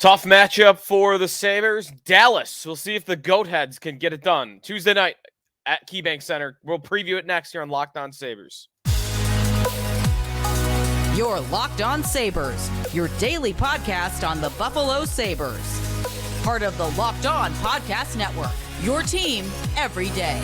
Tough matchup for the Sabres. Dallas. We'll see if the Goat Heads can get it done. Tuesday night at KeyBank Center. We'll preview it next year on Locked On Sabres. You're Locked On Sabres, your daily podcast on the Buffalo Sabres. Part of the Locked On Podcast Network, your team every day.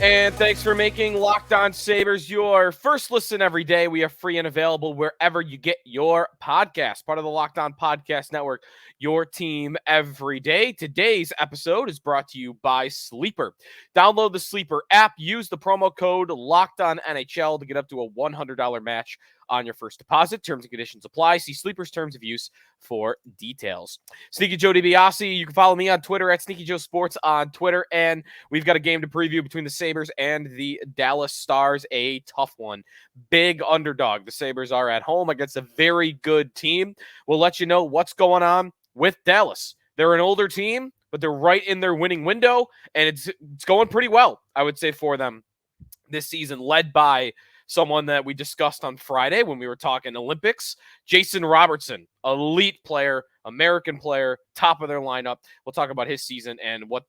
And thanks for making Locked On Sabres your first listen every day. We are free and available wherever you get your podcast. Part of the Locked On Podcast Network, your team every day. Today's episode is brought to you by Sleeper. Download the Sleeper app. Use the promo code LOCKEDONNHL to get up to a $100 match on your first deposit. Terms and conditions apply. See Sleeper's terms of use for details. Sneaky Joe DiBiase. You can follow me on Twitter at Sneaky Joe Sports on Twitter. And we've got a game to preview between the Sabres and the Dallas Stars. A tough one. Big underdog. The Sabres are at home against a very good team. We'll let you know what's going on with Dallas. They're an older team, but they're right in their winning window. And it's going pretty well, I would say, for them this season, led by someone that we discussed on Friday when we were talking Olympics, Jason Robertson, elite player, American player, top of their lineup. We'll talk about his season and what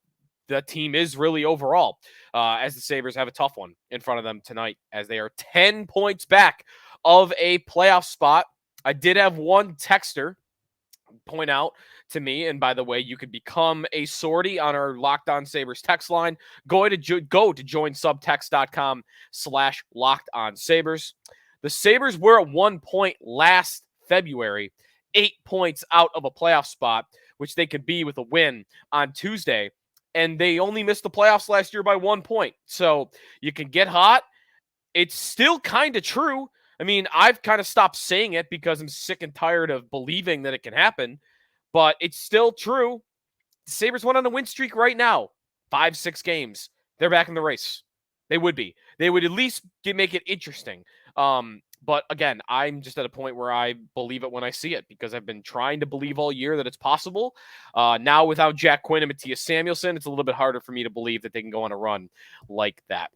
the team is really overall, as the Sabres have a tough one in front of them tonight, as they are 10 points back of a playoff spot. I did have one texter point out to me, and by the way, you could become a sortie on our Locked On Sabres text line. Go to joinsubtext.com/Locked On Sabres. The Sabres were at 1 point last February, 8 points out of a playoff spot, which they could be with a win on Tuesday, and they only missed the playoffs last year by 1 point. So you can get hot. It's still kind of true. I mean, I've kind of stopped saying it because I'm sick and tired of believing that it can happen, but it's still true. The Sabres went on a win streak right now. 5-6 games. They're back in the race. They would be. They would at least make it interesting. But again, I'm just at a point where I believe it when I see it because I've been trying to believe all year that it's possible. Now without Jack Quinn and Mattias Samuelsson, it's a little bit harder for me to believe that they can go on a run like that.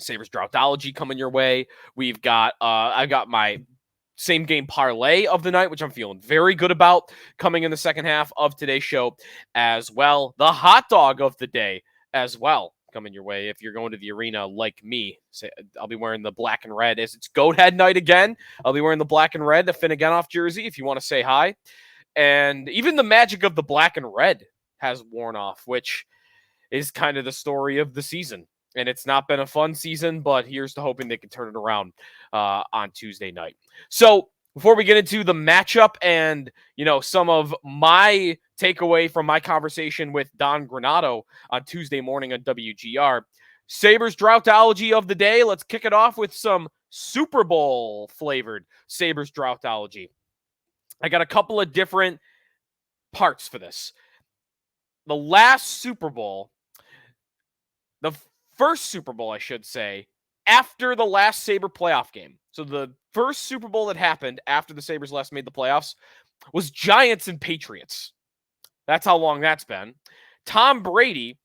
Sabres Droughtology coming your way. We've got, I've got my same game parlay of the night, which I'm feeling very good about coming in the second half of today's show as well. The hot dog of the day as well coming your way. If you're going to the arena like me, I'll be wearing the black and red as it's Goat Head night again. I'll be wearing the black and red, the Finnegan jersey, if you want to say hi. And even the magic of the black and red has worn off, which is kind of the story of the season. And it's not been a fun season, but here's to hoping they can turn it around on Tuesday night. So before we get into the matchup and, some of my takeaway from my conversation with Don Granato on Tuesday morning on WGR, Sabres Droughtology of the day. Let's kick it off with some Super Bowl flavored Sabres Droughtology. I got a couple of different parts for this. The last Super Bowl, the first Super Bowl, I should say, after the last Sabre playoff game. So the first Super Bowl that happened after the Sabres last made the playoffs was Giants and Patriots. That's how long that's been. Tom Brady,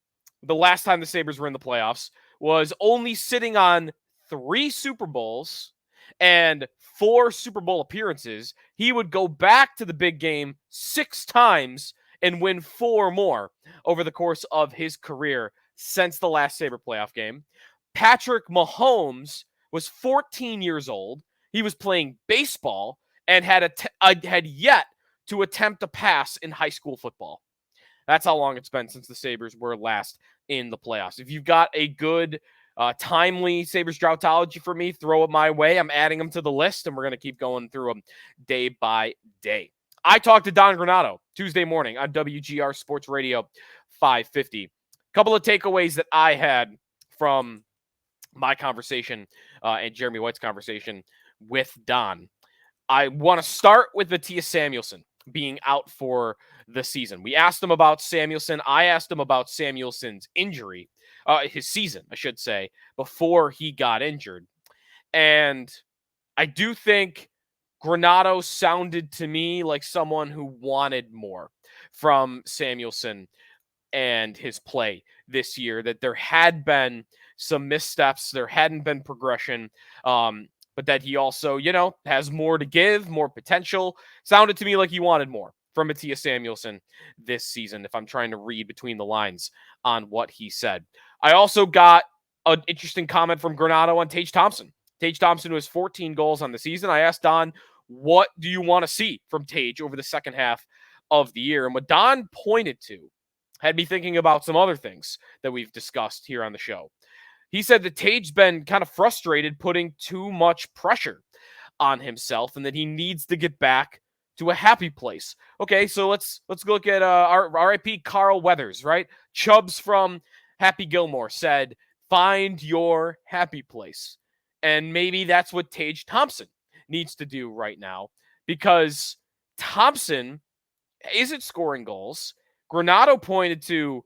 the last time the Sabres were in the playoffs, was only sitting on 3 Super Bowls and 4 Super Bowl appearances. He would go back to the big game 6 times and win 4 more over the course of his career since the last Sabre playoff game. Patrick Mahomes was 14 years old. He was playing baseball and had yet to attempt a pass in high school football. That's how long it's been since the Sabres were last in the playoffs. If you've got a good, timely Sabres Droughtology for me, throw it my way. I'm adding them to the list, and we're going to keep going through them day by day. I talked to Don Granato Tuesday morning on WGR Sports Radio 550. Couple of takeaways that I had from my conversation and Jeremy White's conversation with Don. I want to start with Mattias Samuelsson being out for the season. We asked him about Samuelsson. I asked him about Samuelsson's injury, his season, I should say, before he got injured. And I do think Granato sounded to me like someone who wanted more from Samuelsson and his play this year, that there had been some missteps. There hadn't been progression, but that he also, has more to give, more potential. Sounded to me like he wanted more from Mattias Samuelsson this season, if I'm trying to read between the lines on what he said. I also got an interesting comment from Granado on Tage Thompson. Tage Thompson, who has 14 goals on the season. I asked Don, what do you want to see from Tage over the second half of the year? And what Don pointed to had me thinking about some other things that we've discussed here on the show. He said that Tage's been kind of frustrated putting too much pressure on himself and that he needs to get back to a happy place. Okay, so let's look at our RIP Carl Weathers, right? Chubbs from Happy Gilmore said, find your happy place. And maybe that's what Tage Thompson needs to do right now, because Thompson isn't scoring goals. Granato pointed to,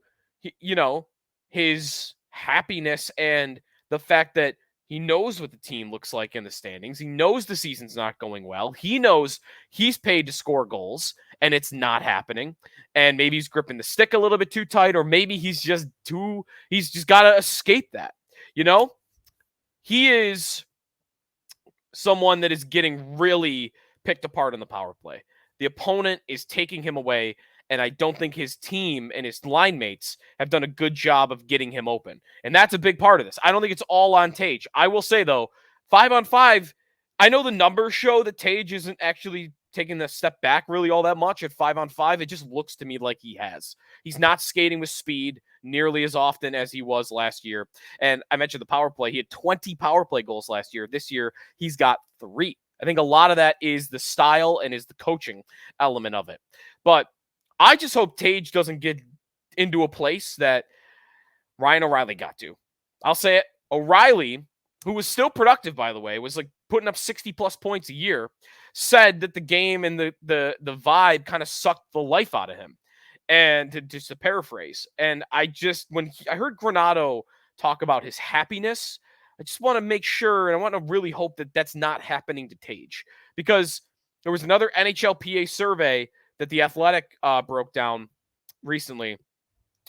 his happiness and the fact that he knows what the team looks like in the standings. He knows the season's not going well. He knows he's paid to score goals and it's not happening. And maybe he's gripping the stick a little bit too tight, or maybe he's just got to escape that. He is someone that is getting really picked apart in the power play. The opponent is taking him away, and I don't think his team and his line mates have done a good job of getting him open. And that's a big part of this. I don't think it's all on Tage. I will say, though, 5-on-5, I know the numbers show that Tage isn't actually taking the step back really all that much at 5-on-5. It just looks to me like he has. He's not skating with speed nearly as often as he was last year. And I mentioned the power play. He had 20 power play goals last year. This year, he's got 3. I think a lot of that is the style and is the coaching element of it. But I just hope Tage doesn't get into a place that Ryan O'Reilly got to. I'll say it. O'Reilly, who was still productive, by the way, was like putting up 60-plus points a year, said that the game and the vibe kind of sucked the life out of him. And just to paraphrase, and I heard Granado talk about his happiness, I just want to make sure, and I want to really hope that that's not happening to Tage, because there was another NHLPA survey that the Athletic broke down recently,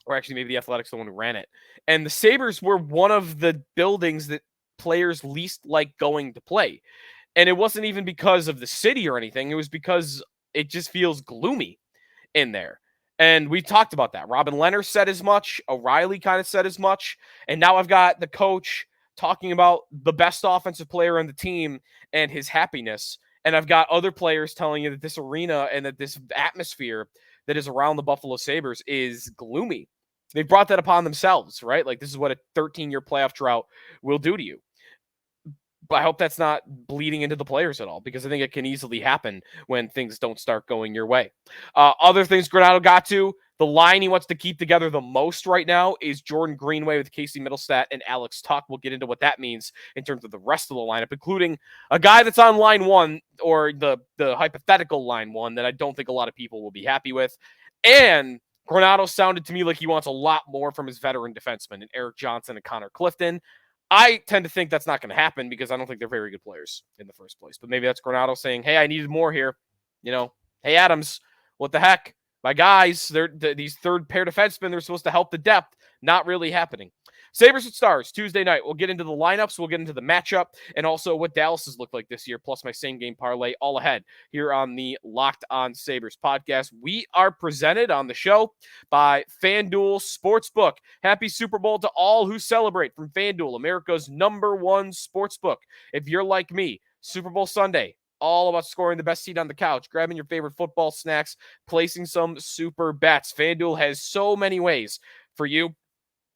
or actually maybe the Athletic's the one who ran it. And the Sabres were one of the buildings that players least like going to play. And it wasn't even because of the city or anything. It was because it just feels gloomy in there. And we talked about that. Robin Leonard said as much. O'Reilly kind of said as much. And now I've got the coach talking about the best offensive player on the team and his happiness. And I've got other players telling you that this arena and that this atmosphere that is around the Buffalo Sabres is gloomy. They brought that upon themselves, right? Like, this is what a 13-year playoff drought will do to you. But I hope that's not bleeding into the players at all, because I think it can easily happen when things don't start going your way. Other things Granado got to, the line he wants to keep together the most right now is Jordan Greenway with Casey Middlestat and Alex Tuck. We'll get into what that means in terms of the rest of the lineup, including a guy that's on line 1, or the hypothetical line 1, that I don't think a lot of people will be happy with. And Granado sounded to me like he wants a lot more from his veteran defensemen, and Eric Johnson and Connor Clifton. I tend to think that's not going to happen because I don't think they're very good players in the first place. But maybe that's Granado saying, hey, I needed more here. Hey, Adams, what the heck? My guys, these third-pair defensemen, they're supposed to help the depth. Not really happening. Sabres and Stars, Tuesday night. We'll get into the lineups. We'll get into the matchup and also what Dallas has looked like this year, plus my same-game parlay, all ahead here on the Locked On Sabres podcast. We are presented on the show by FanDuel Sportsbook. Happy Super Bowl to all who celebrate from FanDuel, America's #1 sportsbook. If you're like me, Super Bowl Sunday, all about scoring the best seat on the couch, grabbing your favorite football snacks, placing some super bets. FanDuel has so many ways for you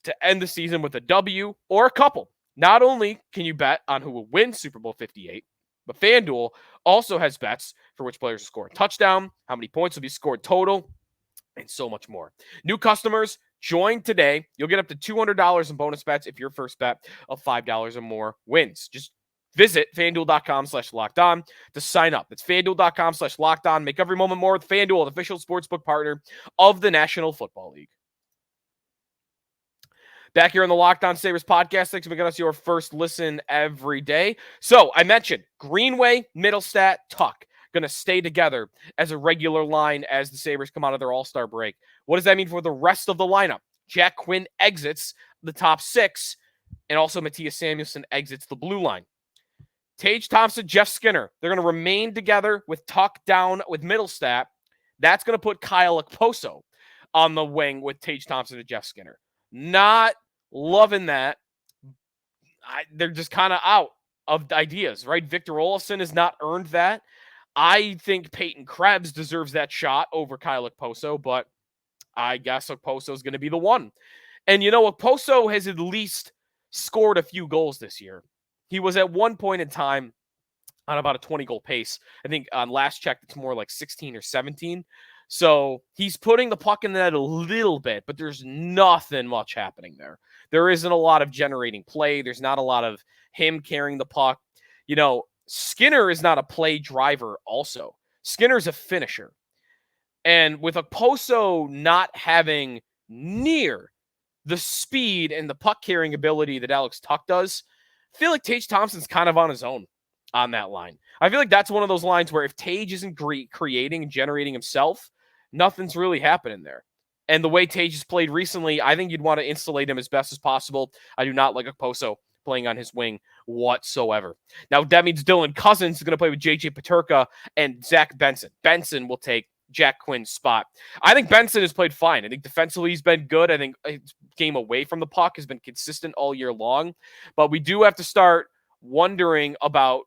to end the season with a W or a couple. Not only can you bet on who will win Super Bowl 58, but FanDuel also has bets for which players will score a touchdown, how many points will be scored total, and so much more. New customers, join today. You'll get up to $200 in bonus bets if your first bet of $5 or more wins. Just visit FanDuel.com/lockedon to sign up. It's FanDuel.com/lockedon. Make every moment more with FanDuel, an official sportsbook partner of the National Football League. Back here on the Locked On Sabres podcast, thanks for making us your first listen every day. So I mentioned Greenway, Middlestat, Tuck going to stay together as a regular line as the Sabres come out of their All-Star break. What does that mean for the rest of the lineup? Jack Quinn exits the top 6. and also Mattias Samuelsson exits the blue line. Tage Thompson, Jeff Skinner, they're going to remain together with Tuck down with Middlestat. That's going to put Kyle Okposo on the wing with Tage Thompson and Jeff Skinner. Not loving that. They're just kind of out of ideas, right? Victor Olofsson has not earned that. I think Peyton Krebs deserves that shot over Kyle Okposo, but I guess Okposo is going to be the one. And, Okposo has at least scored a few goals this year. He was at one point in time on about a 20-goal pace. I think on last check, it's more like 16 or 17. So he's putting the puck in the net a little bit, but there's nothing much happening there. There isn't a lot of generating play. There's not a lot of him carrying the puck. Skinner is not a play driver also. Skinner's a finisher. And with Okposo not having near the speed and the puck carrying ability that Alex Tuck does, I feel like Tage Thompson's kind of on his own on that line. I feel like that's one of those lines where if Tage isn't creating and generating himself, nothing's really happening there. And the way Tage has played recently, I think you'd want to insulate him as best as possible. I do not like Okposo playing on his wing whatsoever. Now, that means Dylan Cousins is going to play with J.J. Peterka and Zach Benson. Benson will take Jack Quinn's spot. I think Benson has played fine. I think defensively he's been good. I think his game away from the puck has been consistent all year long. But we do have to start wondering about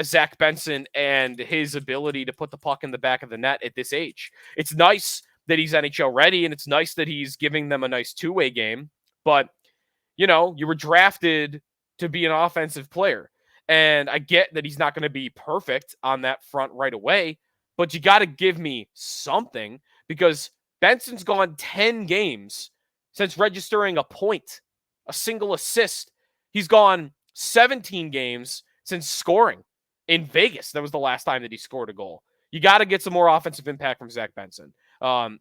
Zach Benson and his ability to put the puck in the back of the net at this age. It's nice that he's NHL ready, and it's nice that he's giving them a nice two-way game. But, you were drafted to be an offensive player. And I get that he's not going to be perfect on that front right away, but you got to give me something, because Benson's gone 10 games since registering a point, a single assist. He's gone 17 games since scoring in Vegas. That was the last time that he scored a goal. You got to get some more offensive impact from Zach Benson.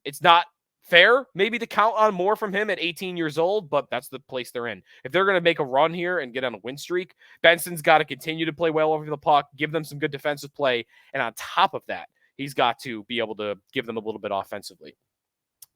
It's not fair maybe to count on more from him at 18 years old, but that's the place they're in. If they're going to make a run here and get on a win streak, Benson's got to continue to play well over the puck, give them some good defensive play, and on top of that, he's got to be able to give them a little bit offensively.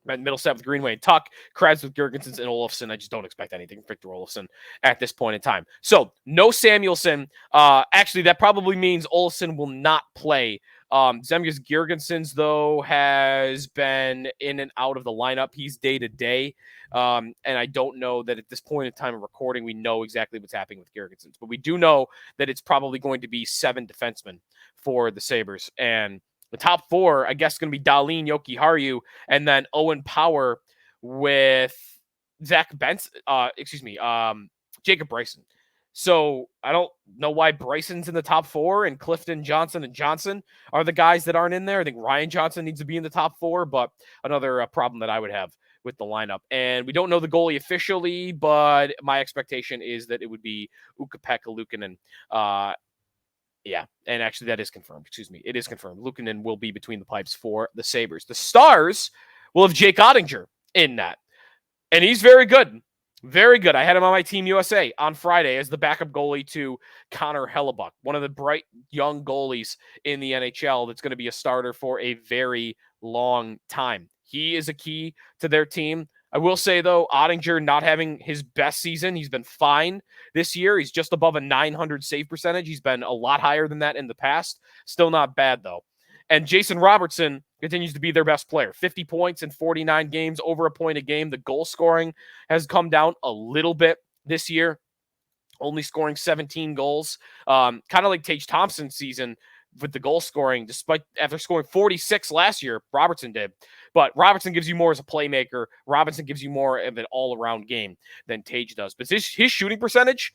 Middlestat with Greenway and Tuck, Krebs with Girgensons and Olofsson. I just don't expect anything from Victor Olofsson at this point in time. So, no Samuelsson. Actually, that probably means Olofsson will not play. Zemgus Girgensons, though, has been in and out of the lineup. He's day-to-day. And I don't know that at this point in time of recording, we know exactly what's happening with Girgensons. But we do know that it's probably going to be 7 defensemen for the Sabres. And the top 4, I guess, is going to be Dahlin, Jokiharju, and then Owen Power with Zach Benson. Jacob Bryson. So I don't know why Bryson's in the top 4 and Clifton, Johnson, and Johnson are the guys that aren't in there. I think Ryan Johnson needs to be in the top 4, but another problem that I would have with the lineup. And we don't know the goalie officially, but my expectation is that it would be Ukko-Pekka Luukkonen. Yeah, and actually that is confirmed. Excuse me. It is confirmed. Luukkonen will be between the pipes for the Sabres. The Stars will have Jake Oettinger in net. And he's very good. Very good. I had him on my Team USA on Friday as the backup goalie to Connor Hellebuck, one of the bright young goalies in the NHL that's going to be a starter for a very long time. He is a key to their team. I will say, though, Oettinger not having his best season. He's been fine this year. He's just above a 900 save percentage. He's been a lot higher than that in the past. Still not bad, though. And Jason Robertson continues to be their best player. 50 points in 49 games, over a point a game. The goal scoring has come down a little bit this year, only scoring 17 goals. Kind of like Tage Thompson's season with the goal scoring, despite after scoring 46 last year, Robertson did. But Robertson gives you more as a playmaker. Robinson gives you more of an all-around game than Tage does. But his shooting percentage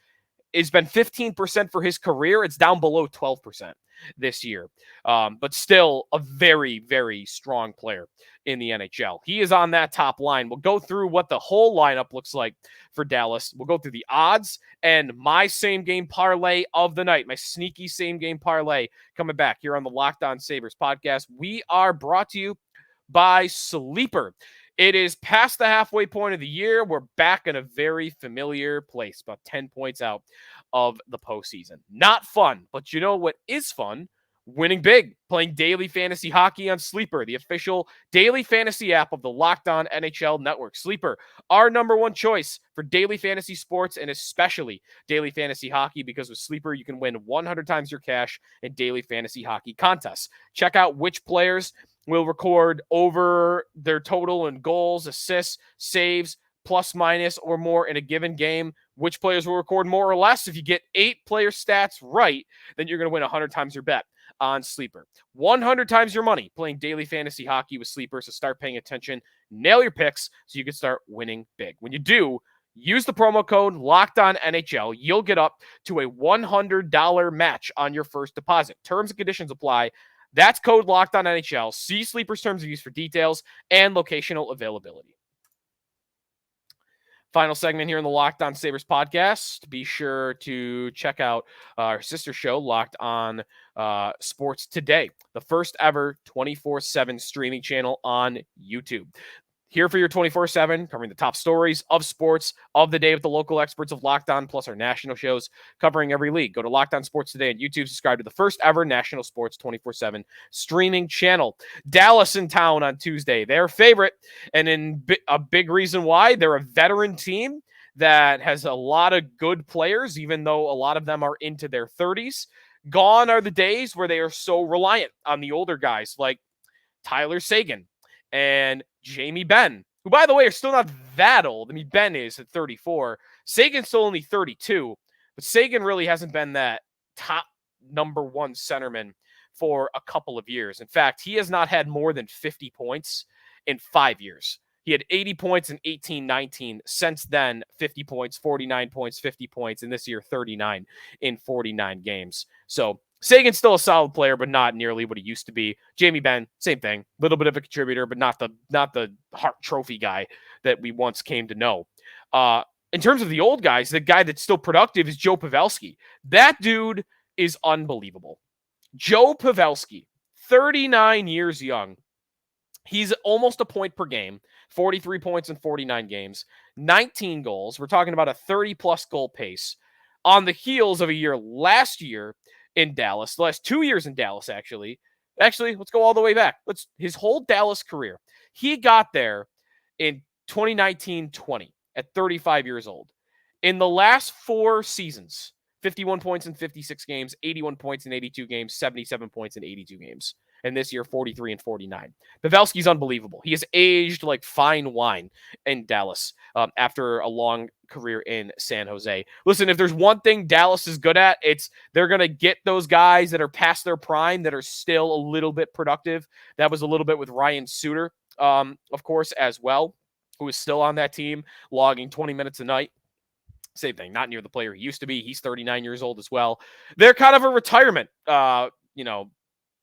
has been 15% for his career. It's down below 12% this year. But still a very, very strong player in the NHL. He is on that top line. We'll go through what the whole lineup looks like for Dallas. We'll go through the odds and my same-game parlay of the night, my sneaky same-game parlay coming back here on the Locked On Sabres podcast. We are brought to you by Sleeper. It is past the halfway point of the year. We're back in a very familiar place, about 10 points out of the postseason. Not fun, but you know what is fun? winning big, playing daily fantasy hockey on Sleeper, the official daily fantasy app of the Locked On NHL Network. Sleeper, our number one choice for daily fantasy sports and especially daily fantasy hockey, because with Sleeper, you can win 100 times your cash in daily fantasy hockey contests. Check out which players will record over their total in goals, assists, saves, plus, minus, or more in a given game. Which players will record more or less. If you get 8 player stats right, then you're going to win 100 times your bet on Sleeper. 100 times your money playing daily fantasy hockey with Sleeper. So start paying attention, nail your picks so you can start winning big. When you do, use the promo code LOCKEDONNHL. You'll get up to a $100 match on your first deposit. Terms and conditions apply. That's code LOCKEDONNHL. See Sleeper's terms of use for details and locational availability. Final segment here in the Locked On Sabres podcast. Be sure to check out our sister show, Locked On Sports Today, the first ever 24/7 streaming channel on YouTube. Here for your 24/7, covering the top stories of sports of the day with the local experts of Locked On, plus our national shows covering every league. Go to Locked On Sports Today on YouTube. Subscribe to the first ever national sports 24/7 streaming channel. Dallas in town on Tuesday. Their favorite, and in a big reason why, they're a veteran team that has a lot of good players, even though a lot of them are into their 30s. Gone are the days where they are so reliant on the older guys like Tyler Seguin and Jamie Benn, who, by the way, are still not that old. I mean, Benn is at 34. Seguin's still only 32. But Seguin really hasn't been that top number one centerman for a couple of years. In fact, he has not had more than 50 points in 5 years. He had 80 points in 18-19. Since then, 50 points, 49 points, 50 points, and this year, 39 in 49 games. So Seguin's still a solid player, but not nearly what he used to be. Jamie Benn, same thing. Little bit of a contributor, but not the Hart Trophy guy that we once came to know. In terms of the old guys, the guy that's still productive is Joe Pavelski. That dude is unbelievable. Joe Pavelski, 39 years young. He's almost a point per game, 43 points in 49 games, 19 goals. We're talking about a 30-plus goal pace on the heels of a year last year in Dallas, the last 2 years in Dallas, actually. Let's go all the way back. His whole Dallas career. He got there in 2019-20 at 35 years old. In the last 4 seasons, 51 points in 56 games, 81 points in 82 games, 77 points in 82 games. And this year, 43 and 49. Pavelski's unbelievable. He has aged like fine wine in Dallas after a long career in San Jose. Listen, if there's one thing Dallas is good at, it's they're going to get those guys that are past their prime that are still a little bit productive. That was a little bit with Ryan Suter, of course, as well, who is still on that team, logging 20 minutes a night. Same thing, not near the player he used to be. He's 39 years old as well. They're kind of a retirement,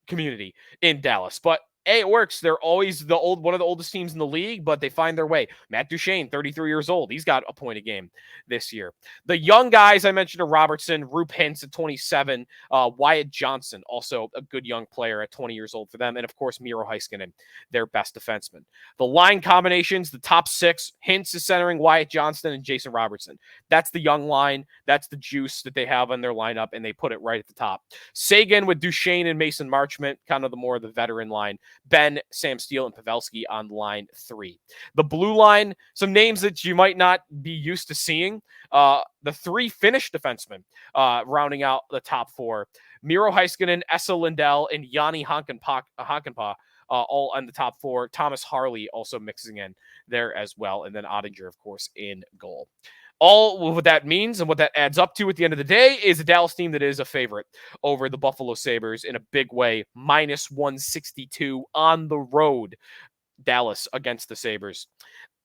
community in Dallas, but hey, it works. They're always one of the oldest teams in the league, but they find their way. Matt Duchene, 33 years old. He's got a point a game this year. The young guys I mentioned are Robertson, Rupe Hintz at 27, Wyatt Johnson, also a good young player at 20 years old for them, and of course Miro Heiskanen, their best defenseman. The line combinations, the top 6, Hintz is centering Wyatt Johnson and Jason Robertson. That's the young line. That's the juice that they have on their lineup, and they put it right at the top. Seguin with Duchene and Mason Marchment, kind of the more of the veteran line. Ben, Sam Steele, and Pavelski on line 3. The blue line, some names that you might not be used to seeing. The 3 Finnish defensemen rounding out the top 4. Miro Heiskanen, Esa Lindell, and Jani Hakanpää all on the top 4. Thomas Harley also mixing in there as well. And then Oettinger, of course, in goal. All what that means and what that adds up to at the end of the day is a Dallas team that is a favorite over the Buffalo Sabres in a big way. Minus 162 on the road. Dallas against the Sabres.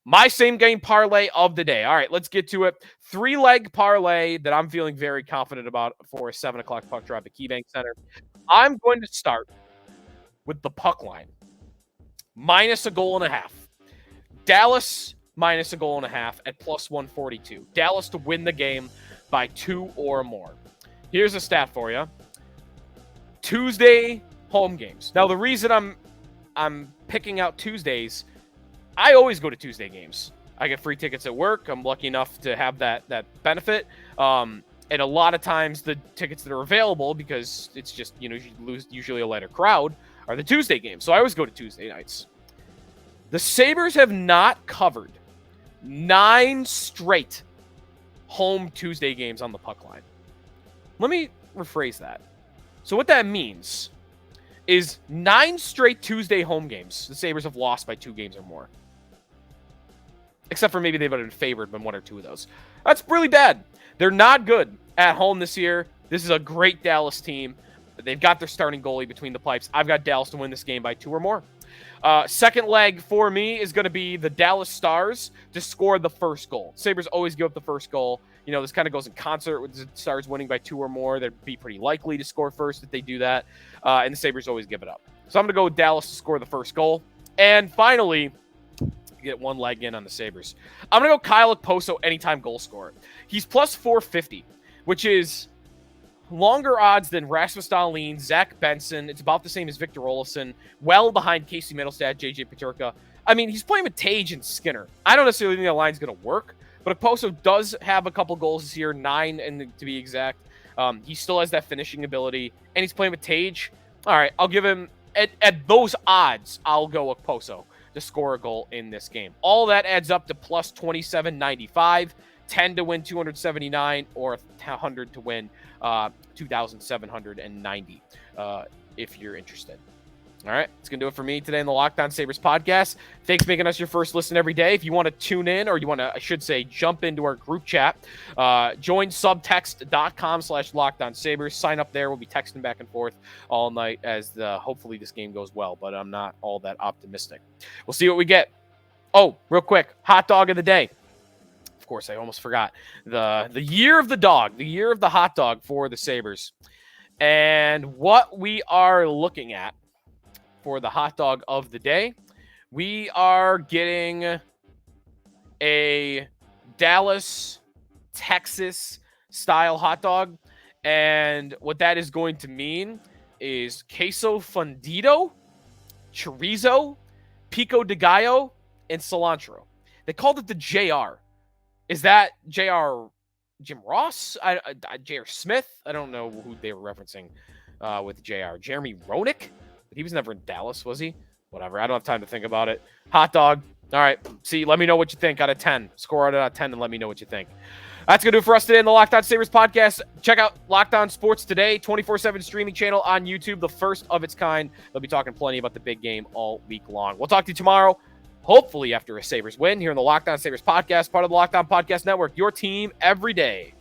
My same game parlay of the day. All right, let's get to it. 3-leg parlay that I'm feeling very confident about for a 7 o'clock puck drop at KeyBank Center. I'm going to start with the puck line. Minus a goal and a half. Dallas minus a goal and a half at plus 142. Dallas to win the game by 2 or more. Here's a stat for you. Tuesday home games. Now, the reason I'm picking out Tuesdays, I always go to Tuesday games. I get free tickets at work. I'm lucky enough to have that benefit. And a lot of times the tickets that are available, because it's just, you lose usually a lighter crowd, are the Tuesday games. So I always go to Tuesday nights. The Sabres have not covered 9 straight home Tuesday games on the puck line. Let me rephrase that. So what that means is 9 straight Tuesday home games the Sabres have lost by 2 games or more. Except for maybe they've been favored by 1 or 2 of those. That's really bad. They're not good at home this year. This is a great Dallas team. They've got their starting goalie between the pipes. I've got Dallas to win this game by 2 or more. Second leg for me is going to be the Dallas Stars to score the first goal. Sabres always give up the first goal. This kind of goes in concert with the Stars winning by 2 or more. They'd be pretty likely to score first if they do that. And the Sabres always give it up. So I'm going to go with Dallas to score the first goal. And finally, get 1 leg in on the Sabres, I'm going to go Kyle Okposo anytime goal scorer. He's plus 450, which is longer odds than Rasmus Dahlin, Zach Benson. It's about the same as Victor Olofsson, well behind Casey Middlestat, JJ Peterka. I mean, he's playing with Tage and Skinner. I don't necessarily think the line's going to work, but Okposo does have a couple goals this year, 9 and to be exact. He still has that finishing ability, and he's playing with Tage. All right, I'll give him, at those odds, I'll go Okposo to score a goal in this game. All that adds up to plus 2795, 10 to win 279, or 100 to win 2,790 if you're interested. All right, it's going to do it for me today in the Locked On Sabres podcast. Thanks for making us your first listen every day. If you want to tune in, or you want to, I should say, jump into our group chat, join subtext.com/LockedOnSabres. Sign up there. We'll be texting back and forth all night as hopefully this game goes well, but I'm not all that optimistic. We'll see what we get. Oh, real quick, hot dog of the day. Of course, I almost forgot. The year of the dog, the year of the hot dog for the Sabres. And what we are looking at for the hot dog of the day, we are getting a Dallas, Texas style hot dog. And what that is going to mean is queso fundido, chorizo, pico de gallo, and cilantro. They called it the JR. Is that JR Jim Ross? JR Smith? I don't know who they were referencing with JR. Jeremy Roenick? But he was never in Dallas, was he? Whatever. I don't have time to think about it. Hot dog. All right. See, let me know what you think out of 10. Score out of 10 and let me know what you think. That's going to do it for us today in the Locked On Sabres podcast. Check out Locked On Sports Today, 24/7 streaming channel on YouTube, the first of its kind. They'll be talking plenty about the big game all week long. We'll talk to you tomorrow, hopefully after a Sabres win, here in the Locked On Sabres podcast, part of the Locked On Podcast Network, your team every day.